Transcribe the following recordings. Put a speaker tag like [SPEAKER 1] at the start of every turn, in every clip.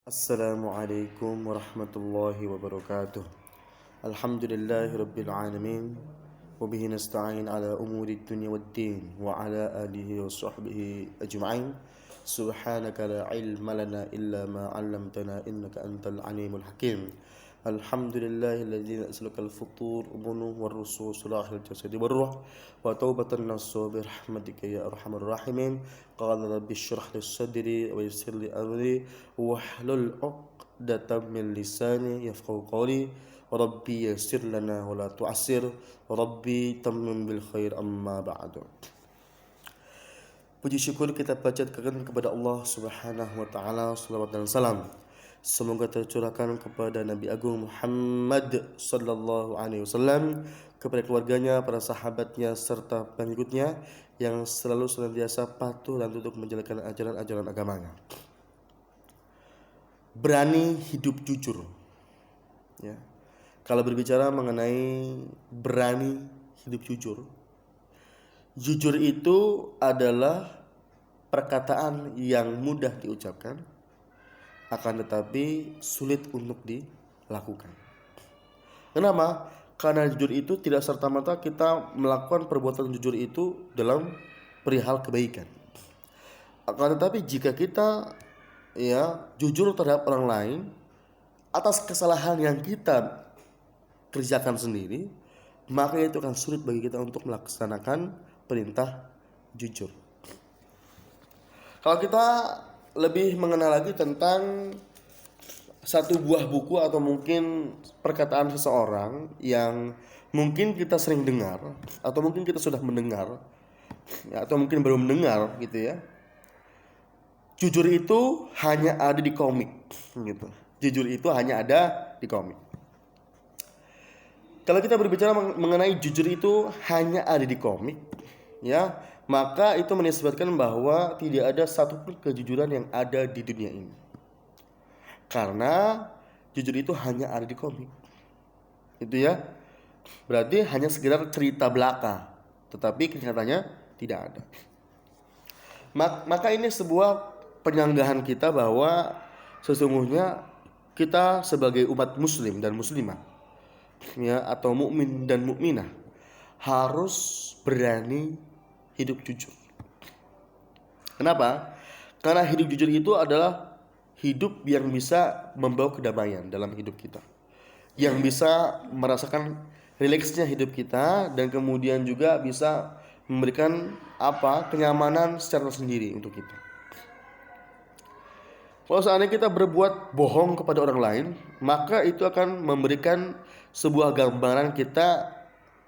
[SPEAKER 1] Assalamualaikum warahmatullahi wabarakatuh. Alhamdulillahi rabbil alamin. Wabihi nasta'in ala umuri dunya waddin. Wa ala alihi wa sahbihi ajma'in. Subhanaka la ilma lana illa ma 'allamtana innaka antal alimul hakim. Alhamdulillahi alladzi nas'alukal futur ubunu warrusul salahil jasadi warruh wa taubatan nasu bi rahmatika ya arhamar rahimin. Qala rabbi shrah li sadri wa yassir li amri wahlul 'uqdatam min lisani yafqahu qawli. Rabbi yassir lana wa la tu'assir. Rabbi tammim bil khair amma ba'du. Puji syukur kita panjatkan kepada Allah Subhanahu wa taala, salawat dan salam semoga tercurahkan kepada Nabi Agung Muhammad sallallahu alaihi wasallam, kepada keluarganya, para sahabatnya serta pengikutnya yang selalu senantiasa patuh dan tunduk menjalankan ajaran-ajaran agamanya. Berani hidup jujur. Ya. Kalau berbicara mengenai berani hidup jujur, jujur itu adalah perkataan yang mudah diucapkan, akan tetapi sulit untuk dilakukan. Kenapa? Karena jujur itu tidak serta-merta kita melakukan perbuatan jujur itu dalam perihal kebaikan. Akan tetapi jika kita jujur terhadap orang lain atas kesalahan yang kita kerjakan sendiri, maka itu akan sulit bagi kita untuk melaksanakan perintah jujur. Kalau kita lebih mengenal lagi tentang satu buah buku atau mungkin perkataan seseorang yang mungkin kita sering dengar atau mungkin kita sudah mendengar atau mungkin baru mendengar gitu ya. Jujur itu hanya ada di komik gitu. Jujur itu hanya ada di komik. Kalau kita berbicara mengenai jujur itu hanya ada di komik, ya, maka itu menisbatkan bahwa tidak ada satupun kejujuran yang ada di dunia ini. Karena jujur itu hanya ada di komik. Itu ya. Berarti hanya sekedar cerita belaka, tetapi kenyataannya tidak ada. Maka ini sebuah penyanggahan kita bahwa sesungguhnya kita sebagai umat muslim dan muslimah, ya, atau mukmin dan mukminah, harus berani hidup jujur. Kenapa? Karena hidup jujur itu adalah hidup yang bisa membawa kedamaian dalam hidup kita, yang bisa merasakan rileksnya hidup kita, dan kemudian juga bisa memberikan kenyamanan secara sendiri untuk kita. Kalau seandainya kita berbuat bohong kepada orang lain, maka itu akan memberikan sebuah gambaran kita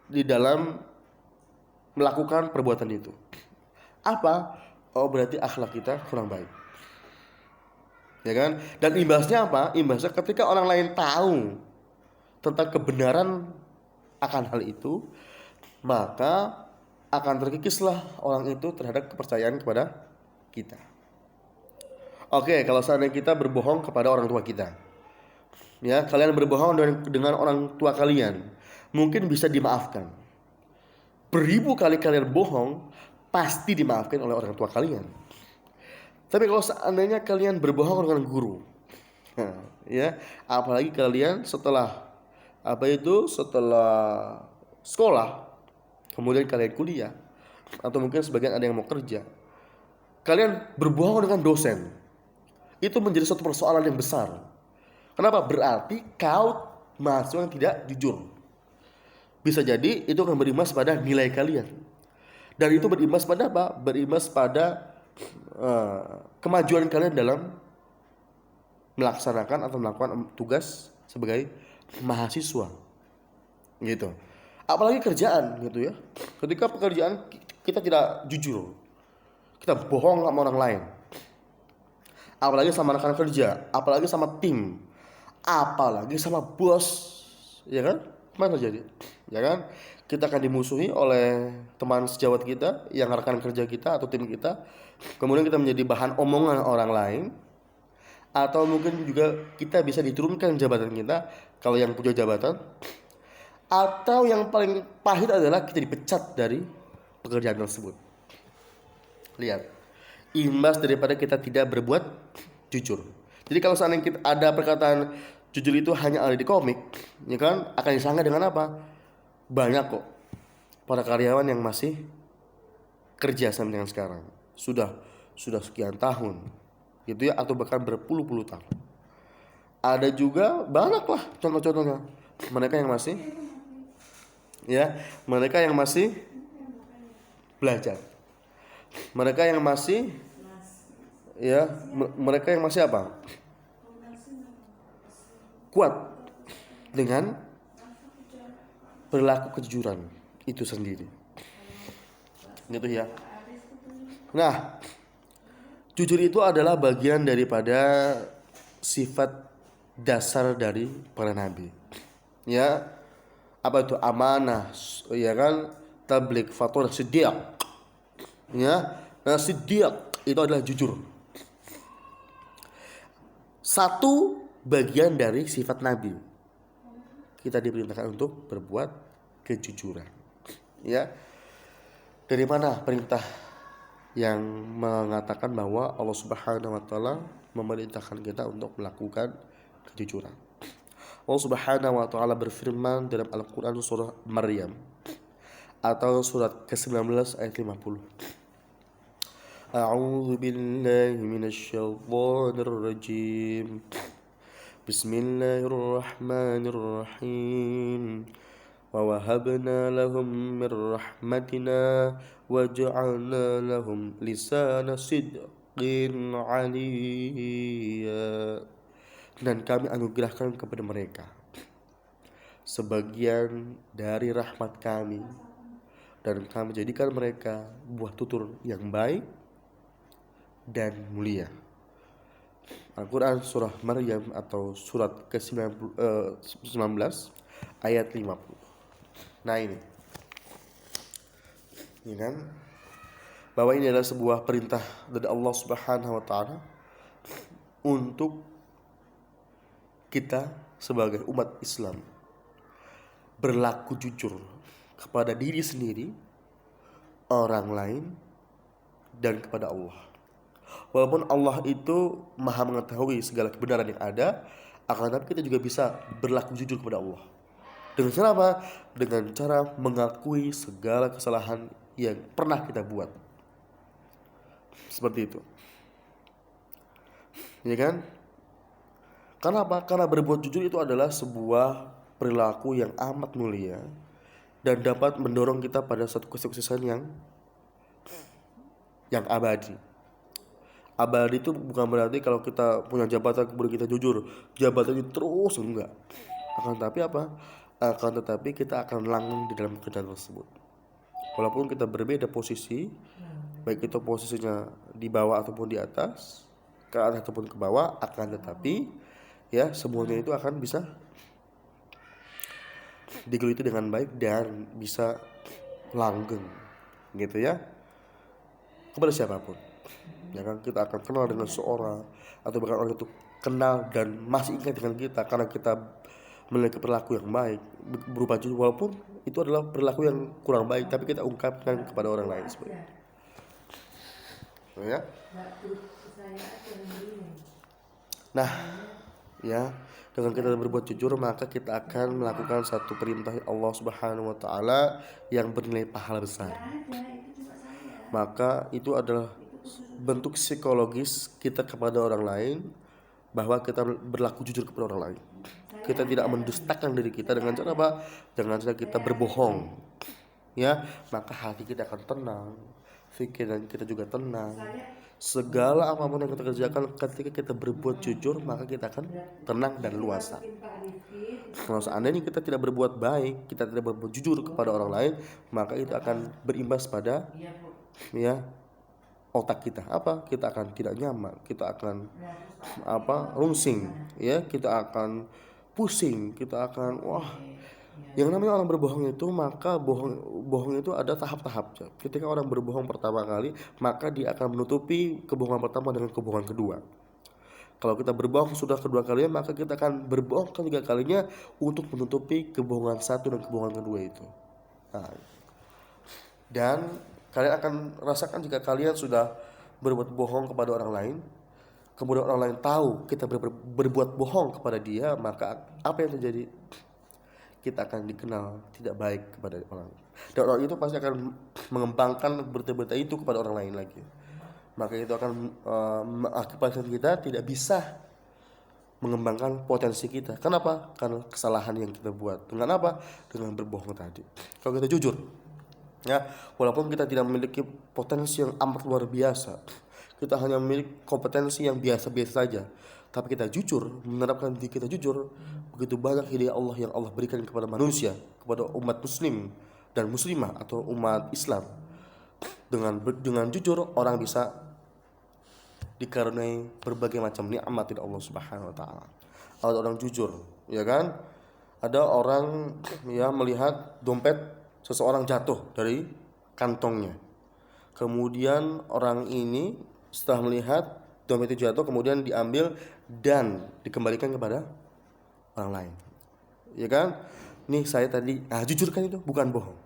[SPEAKER 1] di dalam melakukan perbuatan itu. Apa? Oh, berarti akhlak kita kurang baik. Ya kan? Dan imbasnya apa? Imbasnya ketika orang lain tahu tentang kebenaran akan hal itu, maka akan terkikislah orang itu terhadap kepercayaan kepada kita. Oke, kalau seandainya kita berbohong kepada orang tua kita, ya, kalian berbohong dengan orang tua kalian, mungkin bisa dimaafkan. Beribu kali kalian bohong, pasti dimaafkan oleh orang tua kalian. Tapi kalau seandainya kalian berbohong dengan guru, ya, apalagi kalian setelah sekolah, kemudian kalian kuliah, atau mungkin sebagian ada yang mau kerja, kalian berbohong dengan dosen, itu menjadi suatu persoalan yang besar. Kenapa? Berarti kau mahasiswa yang tidak jujur. Bisa jadi itu akan berimbas pada nilai kalian. Dan itu berimbas pada apa? Berimbas pada kemajuan kalian dalam melaksanakan atau melakukan tugas sebagai mahasiswa. Gitu. Apalagi kerjaan gitu ya. Ketika pekerjaan kita tidak jujur, kita bohong sama orang lain, apalagi sama rekan kerja, apalagi sama tim, apalagi sama bos, ya kan? Mana terjadi? Ya kan? Kita akan dimusuhi oleh teman sejawat kita, yang rekan kerja kita atau tim kita. Kemudian kita menjadi bahan omongan orang lain, atau mungkin juga kita bisa diturunkan jabatan kita kalau yang punya jabatan, atau yang paling pahit adalah kita dipecat dari pekerjaan tersebut. Lihat, imbas daripada kita tidak berbuat jujur. Jadi kalau seandainya ada perkataan jujur itu hanya ada di komik, ya kan, akan disangka dengan apa? Banyak kok para karyawan yang masih kerja sampai dengan sekarang. Sudah sekian tahun, gitu ya, atau bahkan berpuluh-puluh tahun. Ada juga banyak lah contoh-contohnya. Mereka yang masih belajar. Mereka yang masih mereka yang masih apa? Kuat dengan perilaku kejujuran itu sendiri. Gitu ya. Nah, jujur itu adalah bagian daripada sifat dasar dari para nabi. Ya, apa itu? Amanah, ya kan? Tabligh, fatur, siddiq. Ya, nah siddiq itu adalah jujur. Satu bagian dari sifat nabi. Kita diperintahkan untuk berbuat kejujuran. Ya. Dari mana perintah yang mengatakan bahwa Allah Subhanahu wa taala memerintahkan kita untuk melakukan kejujuran? Allah Subhanahu wa taala berfirman dalam Al-Qur'an surah Maryam atau surat ke-19 ayat 50. A'udzu billahi minasyaitonir rajim. Bismillahirrahmanirrahim. وَوَهَبْنَا لَهُم مِّن رَّحْمَتِنَا وَجَعَلْنَا لَهُمْ لِسَانَ صِدْقٍ عَلِيًّا. Dan kami anugerahkan kepada mereka sebagian dari rahmat kami, dan kami jadikan mereka buah tutur yang baik dan mulia. Al-Quran surah Maryam atau surat ke-19 ayat 50. Nah ini kan, bahwa ini adalah sebuah perintah dari Allah Subhanahu wa taala untuk kita sebagai umat Islam berlaku jujur kepada diri sendiri, orang lain, dan kepada Allah. Walaupun Allah itu maha mengetahui segala kebenaran yang ada, akan tetapi kita juga bisa berlaku jujur kepada Allah. Dengan cara apa? Dengan cara mengakui segala kesalahan yang pernah kita buat. Seperti itu. Ya kan? Karena apa? Karena berbuat jujur itu adalah sebuah perilaku yang amat mulia dan dapat mendorong kita pada satu kesuksesan yang abadi. Abadi itu bukan berarti kalau kita punya jabatan kemudian kita jujur, jabatan itu terus, enggak. Akan tetapi apa? Akan tetapi kita akan langgeng di dalam pekerjaan tersebut. Walaupun kita berbeda posisi, baik itu posisinya di bawah ataupun di atas, ke atas ataupun ke bawah, akan tetapi ya semuanya itu akan bisa digeluti dengan baik dan bisa langgeng, gitu ya, kepada siapapun. Ya kan, kita akan kenal dengan seorang atau bahkan orang itu kenal dan masih ingat dengan kita karena kita memiliki perilaku yang baik berupa jujur, walaupun itu adalah perilaku yang kurang baik, tapi kita ungkapkan kepada orang lain seperti itu. Ya. Nah, ya, dengan kita berbuat jujur maka kita akan melakukan satu perintah Allah Subhanahu wa taala yang bernilai pahala besar. Maka itu adalah bentuk psikologis kita kepada orang lain, bahwa kita berlaku jujur kepada orang lain. Kita tidak mendustakan diri kita dengan cara apa? Dengan cara kita berbohong. Ya, maka hati kita akan tenang, pikiran kita juga tenang. Segala apapun yang kita kerjakan ketika kita berbuat jujur, maka kita akan tenang dan luasa. Kalau seandainya kita tidak berbuat baik, kita tidak berbuat jujur kepada orang lain, maka itu akan berimbas pada otak kita. Apa? Kita akan tidak nyaman, kita akan rungsing, ya, kita akan pusing, kita akan yang namanya orang berbohong itu, maka bohong itu ada tahap-tahap. Ketika orang berbohong pertama kali, maka dia akan menutupi kebohongan pertama dengan kebohongan kedua. Kalau kita berbohong sudah kedua kalinya, maka kita akan berbohong ketiga kalinya untuk menutupi kebohongan satu dan kebohongan kedua itu. Nah, dan kalian akan rasakan jika kalian sudah berbuat bohong kepada orang lain, kemudian orang lain tahu kita berbuat bohong kepada dia, maka apa yang terjadi? Kita akan dikenal tidak baik kepada orang. Dan orang itu pasti akan mengembangkan berita-berita itu kepada orang lain lagi. Maka itu akan mengakibatkan kita tidak bisa mengembangkan potensi kita. Kenapa? Karena kesalahan yang kita buat. Dengan apa? Dengan berbohong tadi. Kalau kita jujur, ya, walaupun kita tidak memiliki potensi yang amat luar biasa, kita hanya memiliki kompetensi yang biasa-biasa saja, tapi kita jujur, menerapkan diri kita jujur, begitu banyak hidayah Allah yang Allah berikan kepada manusia, kepada umat muslim dan muslimah atau umat Islam. Dengan jujur orang bisa dikaruniai berbagai macam nikmat dari Allah Subhanahu wa taala. Ada orang jujur, ya kan? Ada orang yang melihat dompet seseorang jatuh dari kantongnya. Kemudian orang ini setelah melihat dompet itu jatuh, kemudian diambil dan dikembalikan kepada orang lain. Ya kan? Nih saya tadi, jujur kan itu, bukan bohong.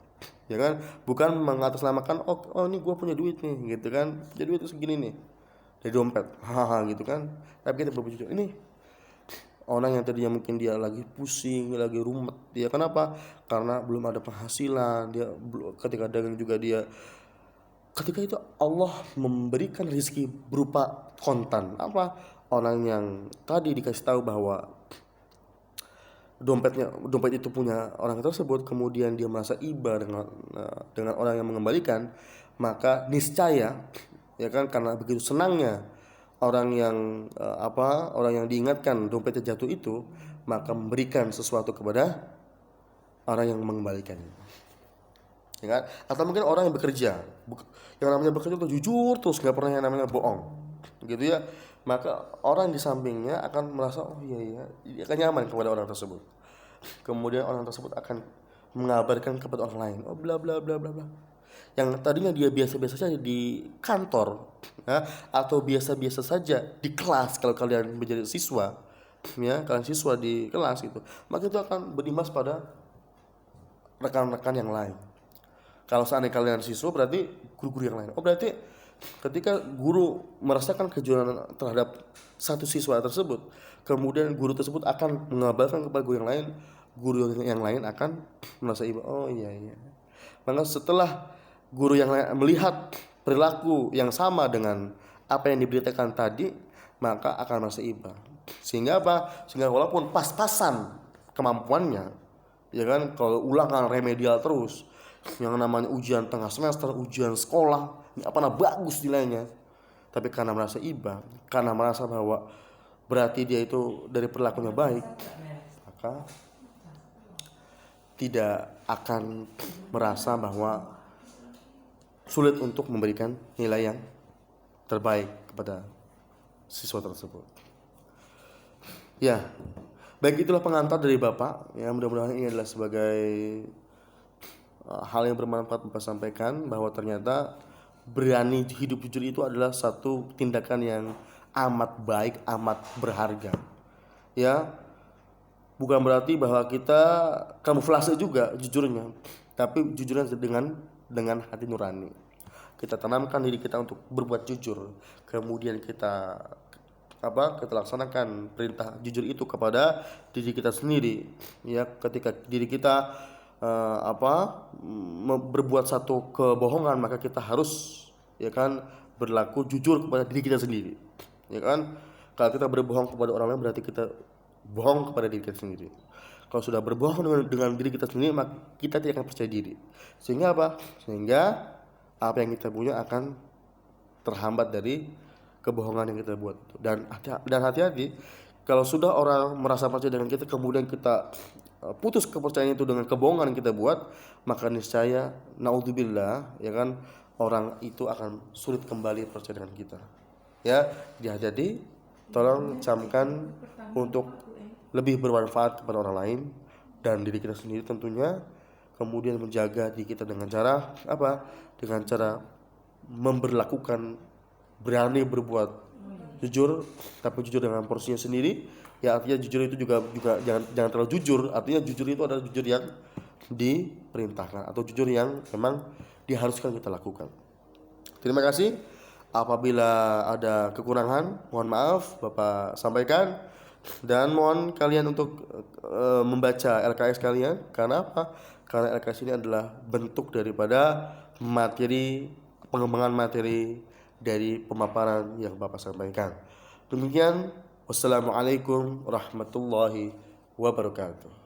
[SPEAKER 1] Ya kan? Bukan mengatasnamakan oh ini gue punya duit nih, gitu kan. Punya duit itu segini nih. Dari dompet. Gitu kan. Tapi kita berjujur. Ini orang yang tadinya mungkin dia lagi pusing, lagi rumet. Dia kenapa? Karena belum ada penghasilan. Dia ketika dagang juga dia, ketika itu Allah memberikan rezeki berupa kontan. Apa? Orang yang tadi dikasih tahu bahwa dompet itu punya orang tersebut, kemudian dia merasa iba dengan orang yang mengembalikan, maka niscaya, ya kan, karena begitu senangnya orang yang diingatkan dompetnya jatuh itu, maka memberikan sesuatu kepada orang yang mengembalikannya. Ya kan? Atau mungkin orang yang bekerja, yang namanya bekerja itu jujur terus, nggak pernah yang namanya bohong, gitu ya. Maka orang di sampingnya akan merasa oh iya, dia akan nyaman kepada orang tersebut. Kemudian orang tersebut akan mengabarkan kepada orang lain, oh bla bla bla bla bla. Yang tadinya dia biasa-biasa saja di kantor, ya, atau biasa-biasa saja di kelas, kalau kalian menjadi siswa, ya, kalian siswa di kelas itu, maka itu akan berimbas pada rekan-rekan yang lain. Kalau seandainya kalian siswa, berarti guru-guru yang lain. Oh berarti ketika guru merasakan kejujuran terhadap satu siswa tersebut, kemudian guru tersebut akan mengabarkan kepada guru yang lain akan merasa iba. Oh iya. Maka setelah guru yang lain melihat perilaku yang sama dengan apa yang diberitakan tadi, maka akan merasa iba. Sehingga apa? Sehingga walaupun pas-pasan kemampuannya, ya kan, kalau ulangan remedial terus, yang namanya ujian tengah semester, ujian sekolah, ini apa bagus nilainya, tapi karena merasa iba, karena merasa bahwa berarti dia itu dari perilakunya baik, maka tidak akan merasa bahwa sulit untuk memberikan nilai yang terbaik kepada siswa tersebut. Ya, baik, itulah pengantar dari Bapak. Ya, mudah-mudahan ini adalah sebagai hal yang bermanfaat Bapak sampaikan, bahwa ternyata berani hidup jujur itu adalah satu tindakan yang amat baik, amat berharga. Ya, bukan berarti bahwa kita kamuflase juga jujurnya, tapi jujurnya dengan hati nurani. Kita tanamkan diri kita untuk berbuat jujur, kemudian kita laksanakan perintah jujur itu kepada diri kita sendiri. Ya, ketika diri kita berbuat satu kebohongan, maka kita harus, ya kan, berlaku jujur kepada diri kita sendiri. Ya kan, kalau kita berbohong kepada orang lain berarti kita bohong kepada diri kita sendiri. Kalau sudah berbohong dengan diri kita sendiri, maka kita tidak akan percaya diri. Sehingga apa yang kita punya akan terhambat dari kebohongan yang kita buat. Dan hati-hati kalau sudah orang merasa percaya dengan kita, kemudian kita putus kepercayaan itu dengan kebohongan yang kita buat, maka niscaya naudzubillah, ya kan, orang itu akan sulit kembali percaya dengan kita. Ya, jadi tolong camkan untuk lebih bermanfaat kepada orang lain dan diri kita sendiri tentunya. Kemudian menjaga diri kita dengan cara apa? Dengan cara memberlakukan berani berbuat jujur, tapi jujur dengan porsinya sendiri. Ya, artinya jujur itu juga jangan terlalu jujur. Artinya jujur itu adalah jujur yang diperintahkan atau jujur yang memang diharuskan kita lakukan. Terima kasih Apabila ada kekurangan, mohon maaf Bapak sampaikan, dan mohon kalian untuk membaca LKS kalian. Karena apa? Karena LKS ini adalah bentuk daripada materi, pengembangan materi dari pemaparan yang Bapak sampaikan. Demikian, wassalamualaikum warahmatullahi wabarakatuh.